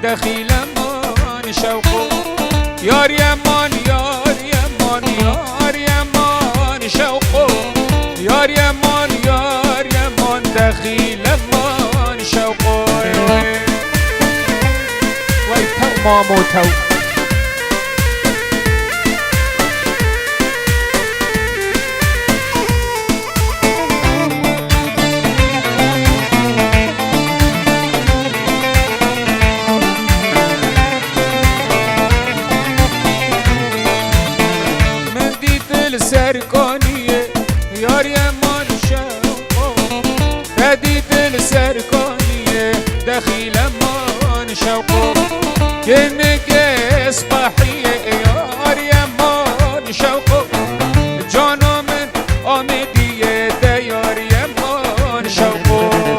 دخیل من شوقو یار یمان یار یمان یار یمان شوقو یار یمان یار یمان دخیل من شوقو وای تو مامو تو سرکانیه یار یمان شوقو ردید سرکانیه دخیل من شوقو کنگ اصباحیه یار یمان شوقو جانا من آمدیه ده یار یمان شوقو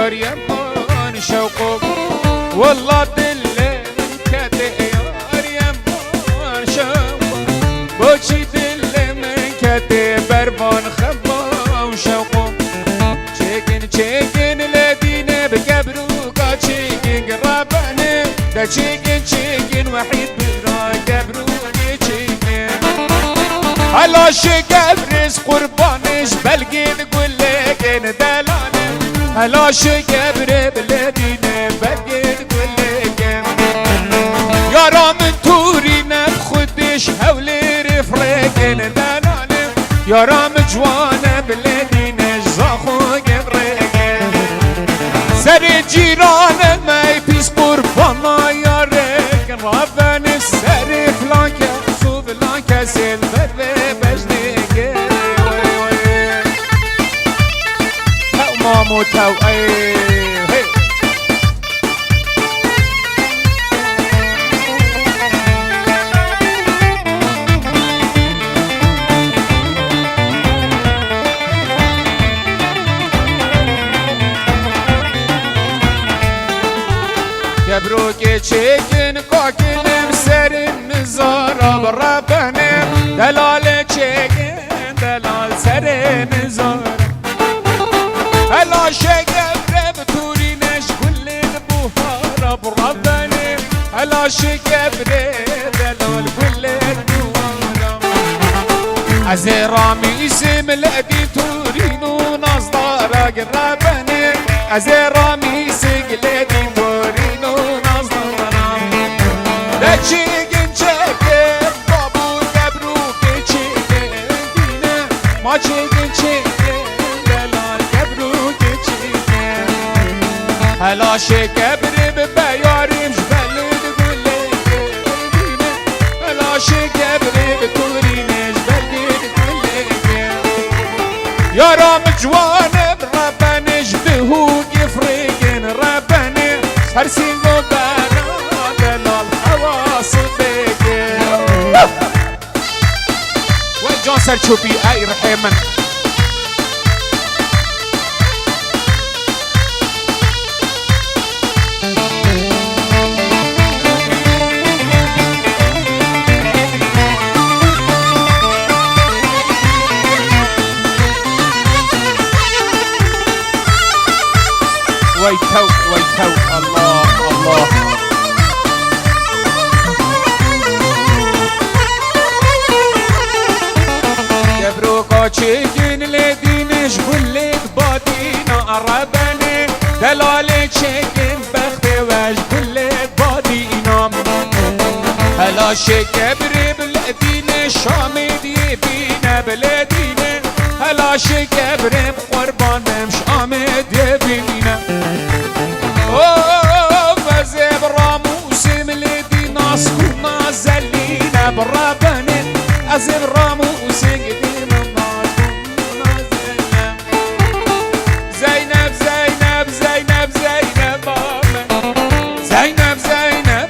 يار يمان شوقو والله دل منكتي يار يمان شوقو بوشي دل منكتي بربان خبا وشوقو چيكن چيكن لدينا بقبروكا چيكن راباني دا چيكن چيكن وحيد برا قبروكي چيكن هلا شقبرز قربانش بلقين قولكن دلاني هلا شقبر بلدينا بلقين قولكن يارا من توري نبخدش هولي رفركن دلاني يارا مجوانا بلدينا زاخو قبركن سر جيران ما يبيس قربانا ياركن رافن سر فلانكا سو فلانكا سلفر بجنكن مامو تو كبروكي چيكن كوكنم سرم نزارا برابنم دلال چيكن دلال سرم نزارا هلا شقبر بتورينش كل البهارة برابنم هلا شقبر دلال كل البهارة أزرامي اسم الأدي تورينو نصدارا قرابنم أزرامي سقلدي تورينو نصدارا لا چيكن چيكن بابو قبروكي چيكن دينا ما چيكن چيكن دلال قبروكي چيكن هلا شقبر ببيارم جبلد قولكن دينا هلا شقبر بتورينش بلد قولكن يارا مجوانه بربنش بهوق يفرقن ربني هرسينو بنا دلال حواس بكن وجان سرچوبي اي رحمن ويتو ويتو الله الله كبروكا چيكن لدينش كلك بادينا عربني دلالي چيكن بخت وش كلك بادينا هلا شكبر بلدينش شامد يبينا بلدينا هلا شكبر بقربان بمش آمد يبينا وزيب راموس ملدي ناس كنا زلينا برابني أزيب راموس قديم الناس كنا زلينا زينب زينب زينب زينب زينب زينب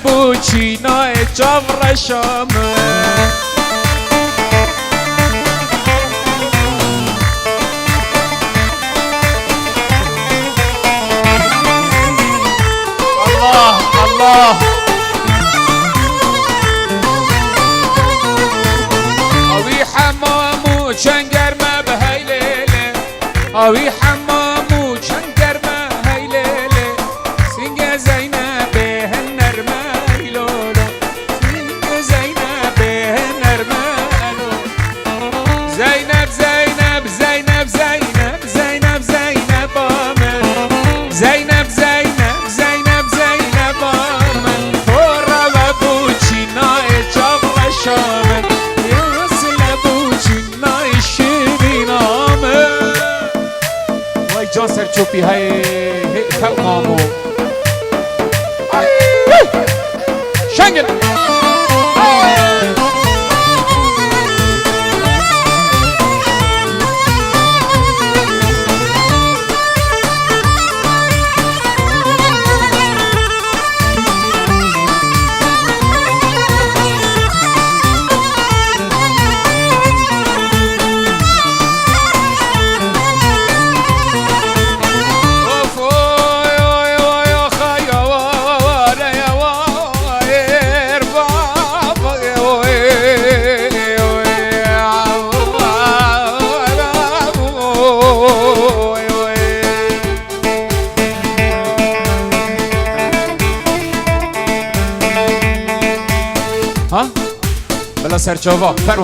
بوچینای چاور شامه الله الله اوی حمامو چنگر ما بهی لیله اوی حمامو چنگر ما هی لیله سینگ زینب هنرمه لولو سینگ زینب هنرمه لولو زینب زینب زینب زینب زینب زینب آمن زینب زینب زینب زینب آمن فورا و بوچینای چاق شامن یاسل بوچینای شیرین آمن وای جا سر چوپی های تمامو شنگل ها بلا سرچاوا فرو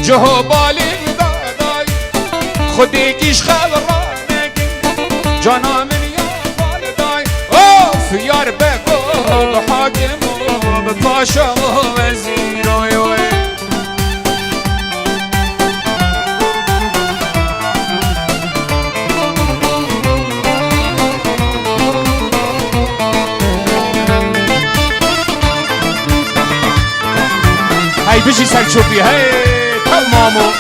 جهو بالی دادای خودی کیش خبر نگی جانا من یا والدای اوف یار بگو به حاکم و به پاشا و وزیرای هی بشی سر چوبی هی مامو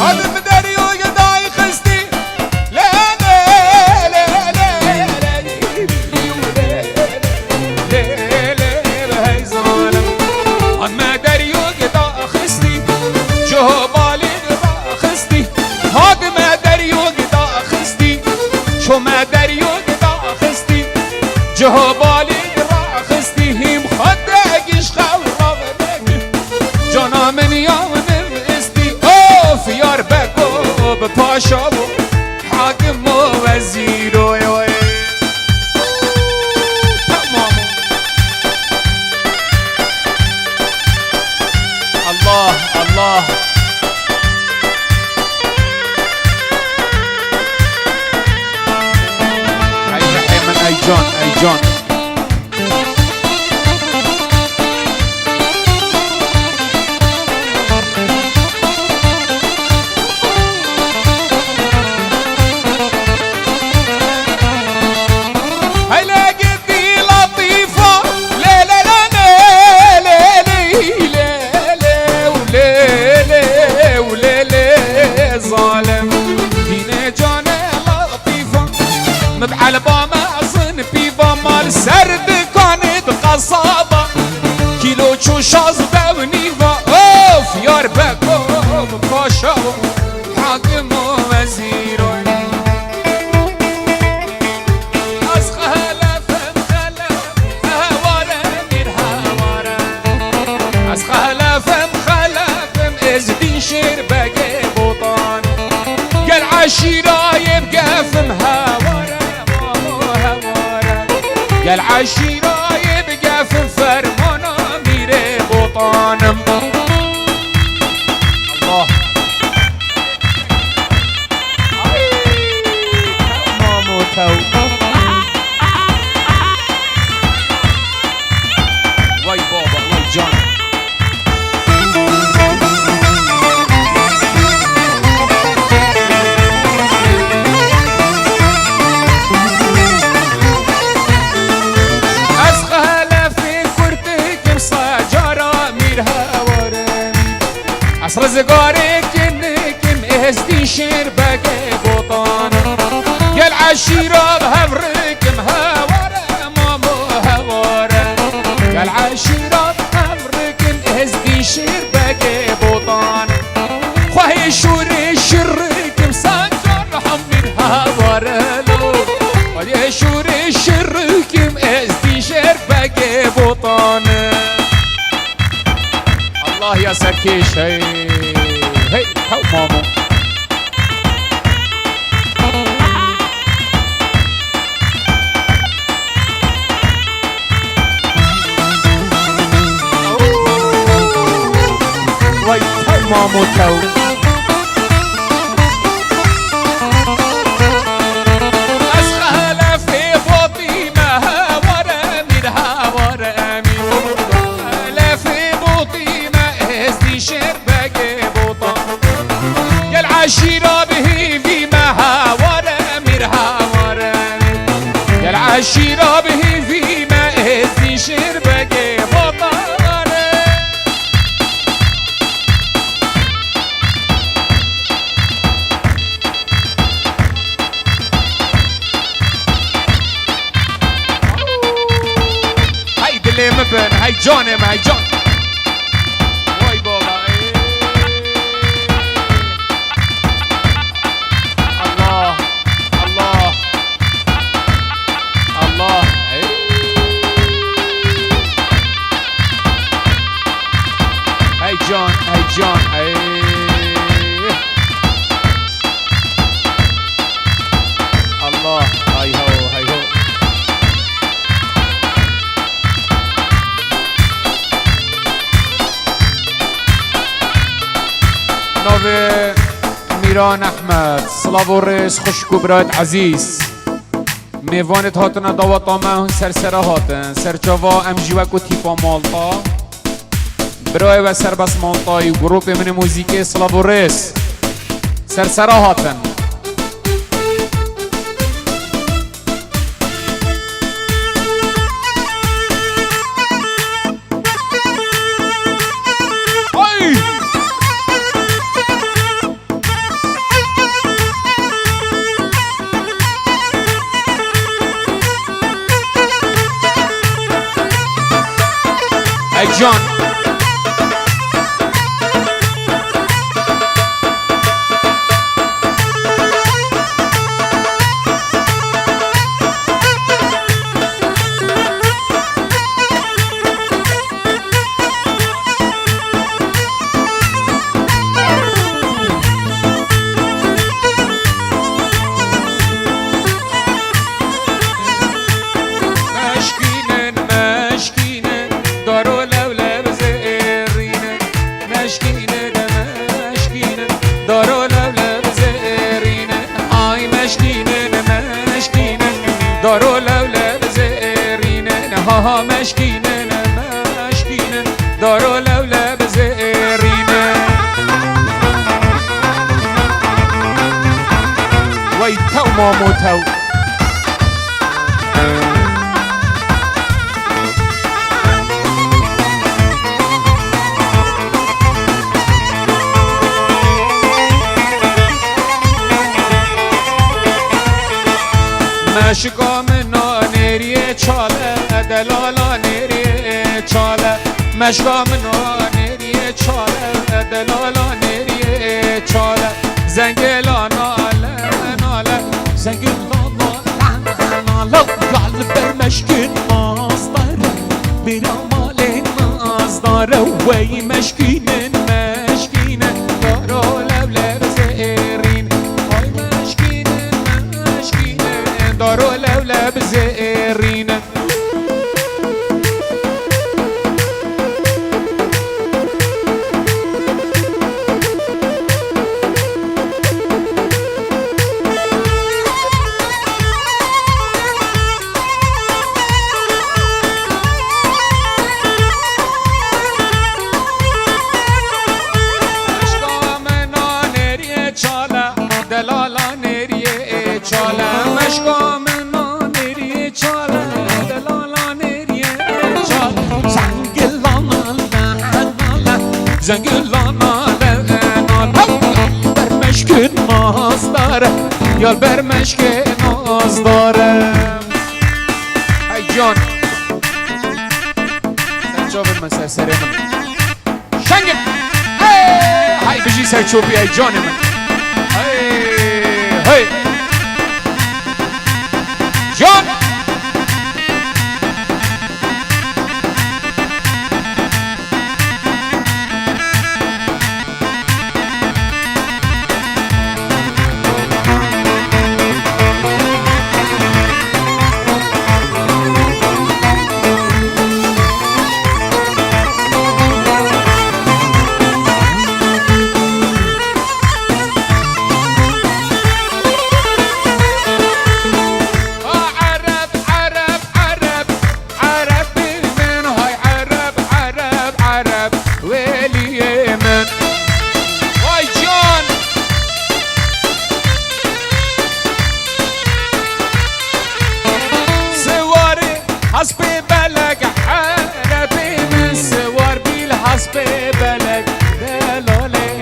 هذا بدري وقداي خستي لا لا لا لا لا هاي ظالم ما دري وقدا خستي جهبالي قدا خستي هذا ما دري وقدا خستي شو ما دري وقدا خستي جهبالي راخستي هم خداقش خوربك جانا من يوم استي اوف يار بكو بپاشا و حاكم و وزير و تمام الله الله اي جون اي جون على باما اصن بيبا مال سرد كانت قصابة كيلو شاز بونيفا اوف يار بكو باشا حاكم وزير اسخها لفم خلف هوارا من هوارا اسخها لفم خلف ازدين شير بقى بوطان قال عشيرة يبقى فم هوارا يا العشيرة يبقى في فرمانة ميري بطانم الله مامو تو وای بابا وای جان رزقاري كنكم اهزدي شربك بطانا يا العشيرة بهبركم هوارا مامو هوارا يا العشيرة بهبركم اهزدي شربك بطانا خواهي شوري شركم سانجر حمين هوارا لو خواهي شوري شركم اهزدي شربك بطانا الله يا سكيش هي هي هو مامو وي هو مامو تو أسخالة في فاطمة هورا من هورا العشيرة به في مهاورة مرهاورة يا العشيرة به في مهزي شربك بطارة هاي دلي مبن هاي جانم هاي جان واي بابا جان هاي جان الله هاي هو هاي هو نوه میران احمد سلاورس خوشکو برایت عزیز میوانت هاتن داوات آمه سرسره هاتن سرچاوا امجیوک و تیپا مالتا برای و سربس مالتای گروپ من موزیک سلاورس سرسره هاتن ای جان دارو لولب زيرين ها مشكينن مشكينن دارو لولب زيرين وي تو مامو تو مشکام نانریه چاله دلالا نریه چاله مشکام نانریه چاله دلالا نریه چاله زنگلا ناله ناله زنگلا ناله ناله قلب بر مشکین مازداره بیرا مال نازداره وی مشکینن مشکینن دارو لولب زیرین وی مشکینن مشکینن دارو لولب زيرين جنگلانا لعنان برمشک ناز داره یال برمشک ناز داره ای جان سرچوبی من سرسری من شنگم های بجی سرچوبی ای جان من های جان حسب بلق عربي من سوار بالحسب بلق دلالي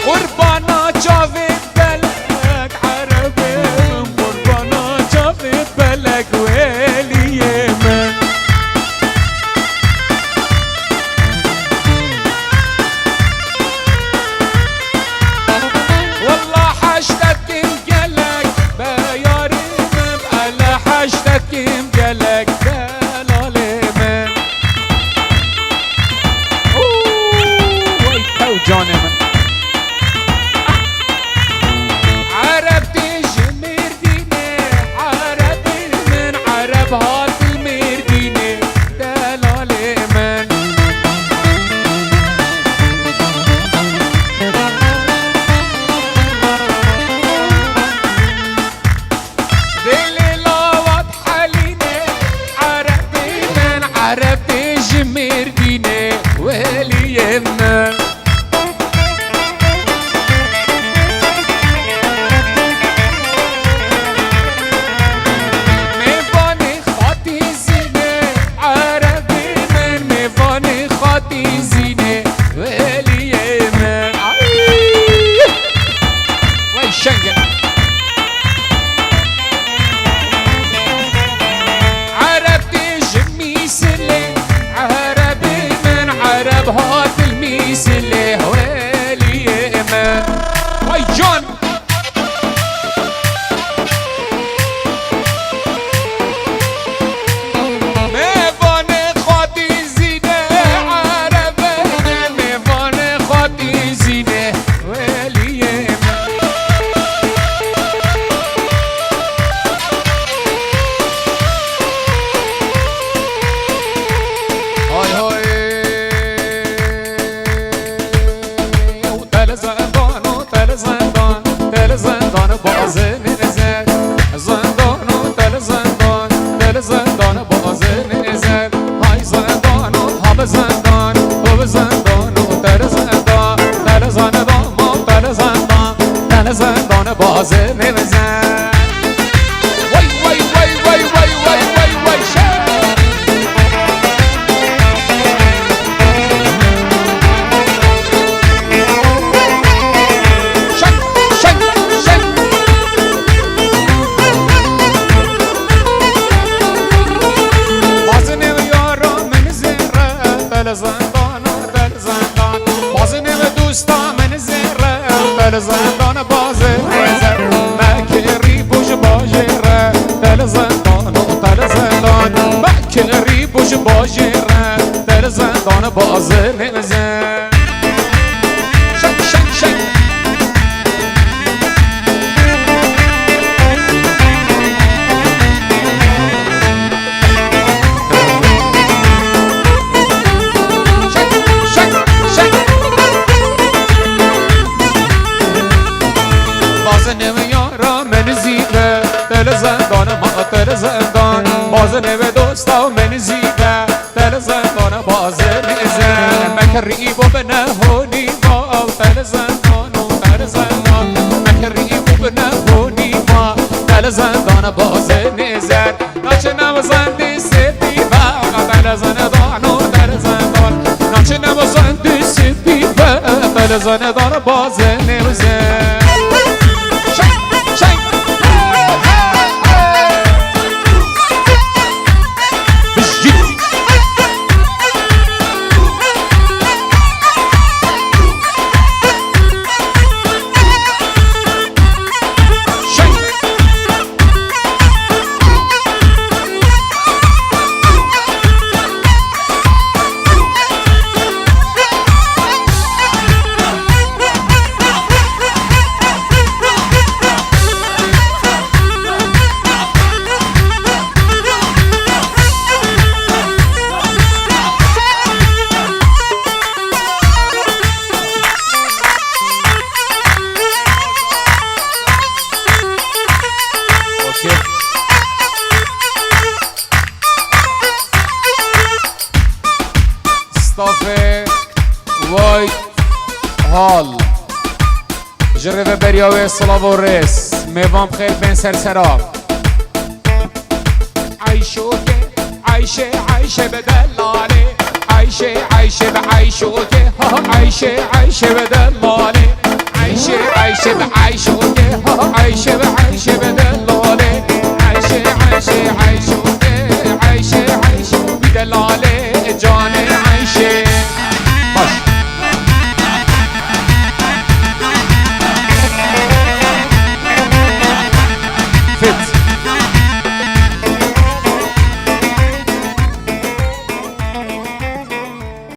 قربانا جاوید بلق عربي من قربانا جاوید بلق ويلي من حشتكيم جلك دلالي من ويتو جاني من عربتي جمير ديني عربي من عرب هات المير ديني دلالي من عربتي جمير ديني ويلي يمنا ميفاني خاطي زيني عربي من ميفاني خاطي زيني ويلي يمنا وي شنقل عرب هات الميس اللي هوالي يمان واي جون ميفاني خاطي زينة عربي ميفاني خاطي زينة والي يمان هاي هاي زندان بازه نزد زندان و تل زندان دل زندان بازه نزد های زندان و هب زندان و زندان و تل زندان تل زندان ما تل زندان تل زندان بازه نزد وای وای وای وای وای وای وای وای تل زندان بازه نزد مکری بوش باجره تل زندان و تل زندان مکری بوش باجره تل زندان بازه نزد شک شک شک تل زندان ما تل زندان باز نو دوستا من زیده تل زندان باز نزن مکری بو بنهونی ما تل زندان و تل زندان مکری بو بنهونی ما تل زندان باز زندان و در زندان ناچه نوازن دست بیبه بل زندان باز نوزه استافه وای حال جربه بریاوه صلاف و رس میوام خیر بین سرسرام عیشوکه عیشه عیشه به دلاله عیشه عیشه به عیشوکه عیشه عیشه به دلاله عیشه عیشه به عیشوکه عیشه به عیشه به دلاله عیشه عیشه عیشوکه عیشه عیشه به دلاله